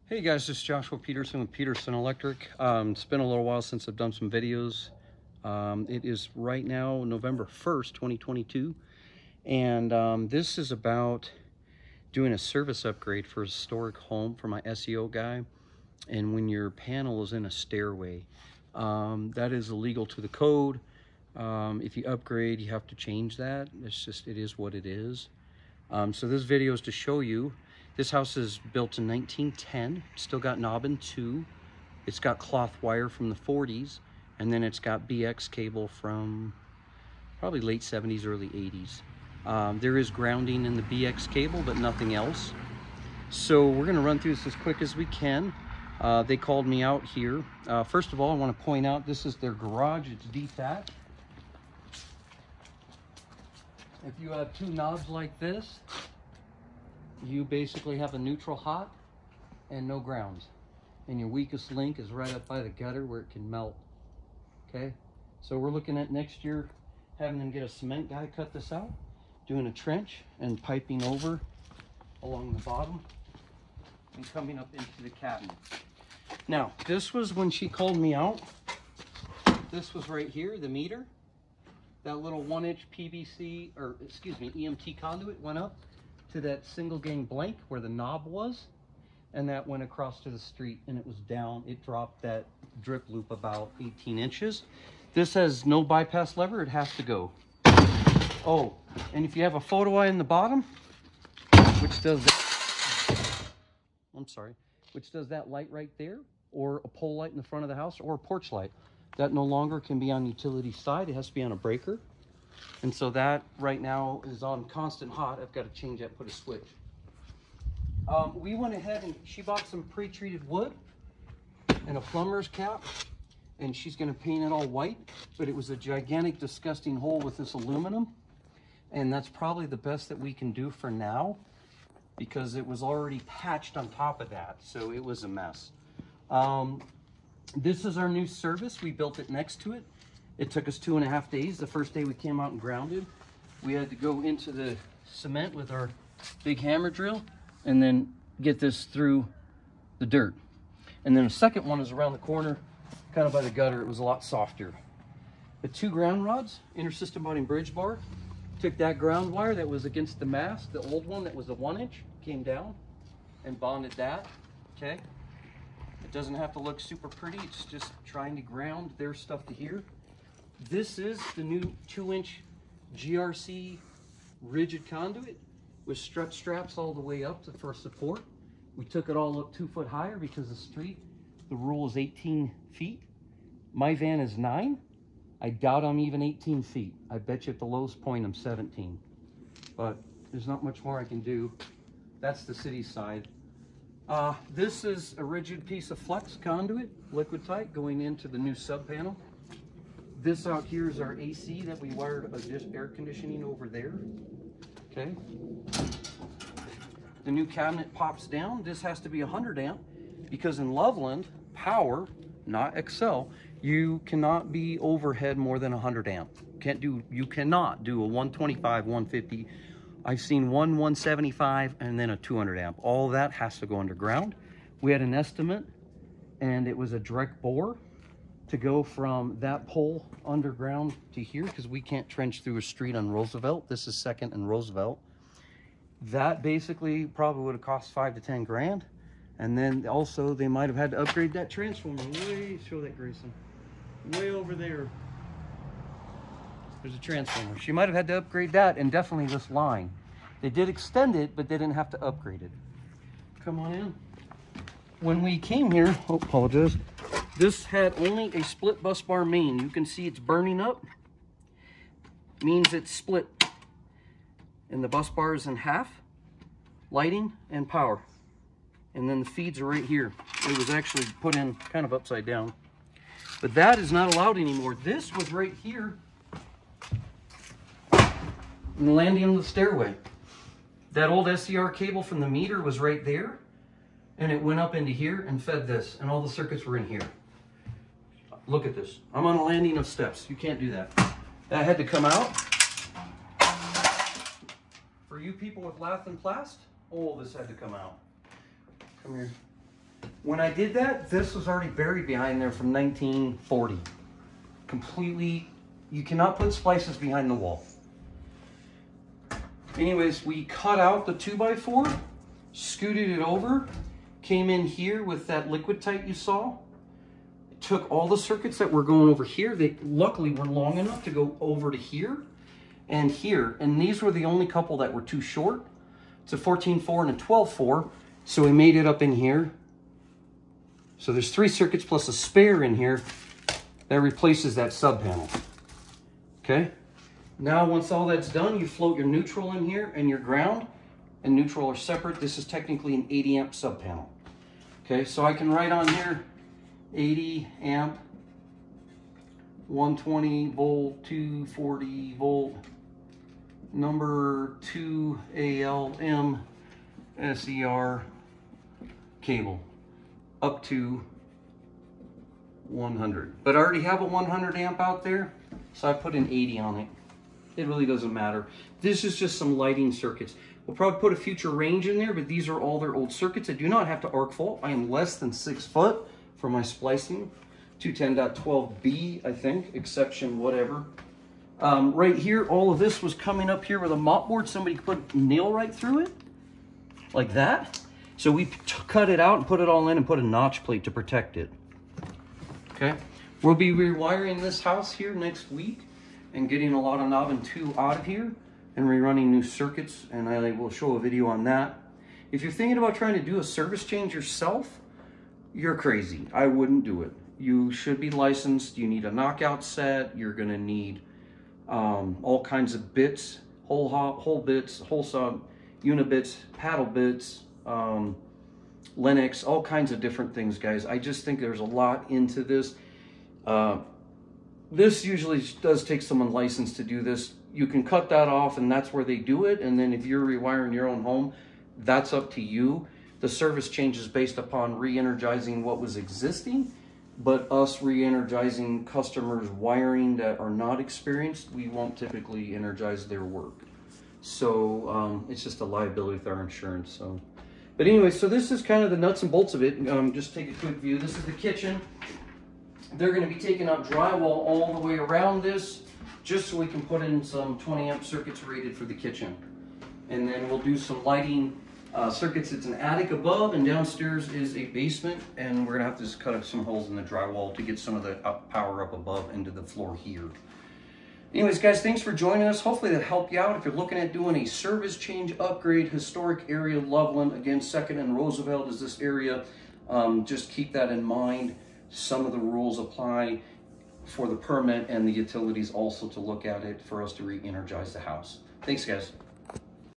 Hey guys, this is Joshua Peterson with Peterson Electric. It's been a little while since I've done some videos. It is right now November 1st, 2022. And this is about doing a service upgrade for a historic home for my SEO guy. And when your panel is in a stairway, that is illegal to the code. If you upgrade, you have to change that. It is what it is. So this video is to show you. This house is built in 1910. Still got knob and two. It's got cloth wire from the 40s, and then it's got BX cable from probably late 70s, early 80s. There is grounding in the BX cable, but nothing else. So we're gonna run through this as quick as we can. They called me out here. First of all, I want to point out this is their garage. It's detached. If you have two knobs like this, you basically have a neutral hot and no grounds. And your weakest link is right up by the gutter where it can melt. Okay, so we're looking at next year having them get a cement guy cut this out, doing a trench and piping over along the bottom and coming up into the cabinet. Now, this was when she called me out. This was right here, the meter. That little 1-inch PVC, or excuse me, EMT conduit went up to that single gang blank where the knob was, and that went across to the street, and it was down. It dropped that drip loop about 18 inches. This has no bypass lever. It has to go. Oh, and if you have a photo eye in the bottom, which does that, which does that light right there, or a pole light in the front of the house, or a porch light, that no longer can be on utility side. It has to be on a breaker. And so that right now is on constant hot. I've got to change that, put a switch. We went ahead and she bought some pre-treated wood and a plumber's cap, and she's going to paint it all white, but it was a gigantic, disgusting hole with this aluminum. And that's probably the best that we can do for now, because it was already patched on top of that. So it was a mess. This is our new service. We built it next to it. It took us 2.5 days. The first day we came out and grounded, we had to go into the cement with our big hammer drill and then get this through the dirt. And then the second one is around the corner, kind of by the gutter. It was a lot softer. The two ground rods, inter-system body and bridge bar, took that ground wire that was against the mast, the old one that was a 1-inch, came down and bonded that, okay? It doesn't have to look super pretty. It's just trying to ground their stuff to here. This is the new 2-inch GRC rigid conduit with strut straps all the way up for support. We took it all up 2 foot higher because the street, the rule is 18 feet. My van is 9. I doubt I'm even 18 feet. I bet you at the lowest point I'm 17. But there's not much more I can do. That's the city side. This is a rigid piece of flex conduit, liquid tight, going into the new sub panel. This out here is our AC that we wired air conditioning over there. Okay. The new cabinet pops down. This has to be 100 amp because in Loveland, power, not Excel, you cannot be overhead more than 100 amp. You cannot do a 125, 150. I've seen one 175 and then a 200 amp. All that has to go underground. We had an estimate, and it was a direct bore to go from that pole underground to here, because we can't trench through a street on Roosevelt. This is 2nd and Roosevelt. That basically probably would have cost 5 to 10 grand. And then also they might have had to upgrade that transformer. Show that, Grayson. Way over there. There's a transformer. She might have had to upgrade that, and definitely this line. They did extend it, but they didn't have to upgrade it. Come on in. When we came here, oh, apologize. This had only a split bus bar main. You can see it's burning up. Means it's split. And the bus bar is in half. Lighting and power. And then the feeds are right here. It was actually put in kind of upside down. But that is not allowed anymore. This was right here. And the landing on the stairway. That old SCR cable from the meter was right there. And it went up into here and fed this. And all the circuits were in here. Look at this. I'm on a landing of steps. You can't do that. That had to come out. For you people with lath and plast, oh, this had to come out. Come here. When I did that, this was already buried behind there from 1940. Completely, you cannot put splices behind the wall. Anyways, we cut out the 2x4, scooted it over, came in here with that liquid tight you saw, took all the circuits that were going over here. They luckily were long enough to go over to here and here. And these were the only couple that were too short. It's a 14-4 and a 12-4. So we made it up in here. So there's 3 circuits plus a spare in here that replaces that sub panel. Okay. Now, once all that's done, you float your neutral in here and your ground, and neutral are separate. This is technically an 80 amp sub panel. Okay, so I can write on here 80 amp, 120 volt, 240 volt, number 2 ALM SER cable up to 100. But I already have a 100 amp out there, so I put an 80 on it. It really doesn't matter. This is just some lighting circuits. We'll probably put a future range in there, but these are all their old circuits. I do not have to arc fault. I am less than 6 foot for my splicing. 210.12b, I think, exception whatever. Right here, all of this was coming up here with a mop board. Somebody put a nail right through it, like that. So we cut it out and put it all in and put a notch plate to protect it. Okay, we'll be rewiring this house here next week and getting a lot of knob and 2 out of here and rerunning new circuits, and I will show a video on that. If you're thinking about trying to do a service change yourself, you're crazy. I wouldn't do it. You should be licensed. You need a knockout set. You're gonna need all kinds of bits, whole bits, whole sub, unibits, paddle bits, Linux, all kinds of different things, guys. I just think there's a lot into this. This usually does take someone licensed to do this. You can cut that off, and that's where they do it. And then if you're rewiring your own home, that's up to you. The service change is based upon re-energizing what was existing, but us re-energizing customers' wiring that are not experienced, we won't typically energize their work. So it's just a liability with our insurance. So, but anyway, so this is kind of the nuts and bolts of it. Just take a quick view. This is the kitchen. They're going to be taking out drywall all the way around this, just so we can put in some 20 amp circuits rated for the kitchen. And then we'll do some lighting circuits. It's an attic above, and downstairs is a basement, and we're gonna have to just cut some holes in the drywall to get some of the power up above into the floor here. Anyways, guys, thanks for joining us. Hopefully that helped you out. If you're looking at doing a service change upgrade, historic area, Loveland, again, 2nd and Roosevelt is this area. Just keep that in mind. Some of the rules apply for the permit, and the utilities also to look at it for us to re-energize the house. Thanks, guys.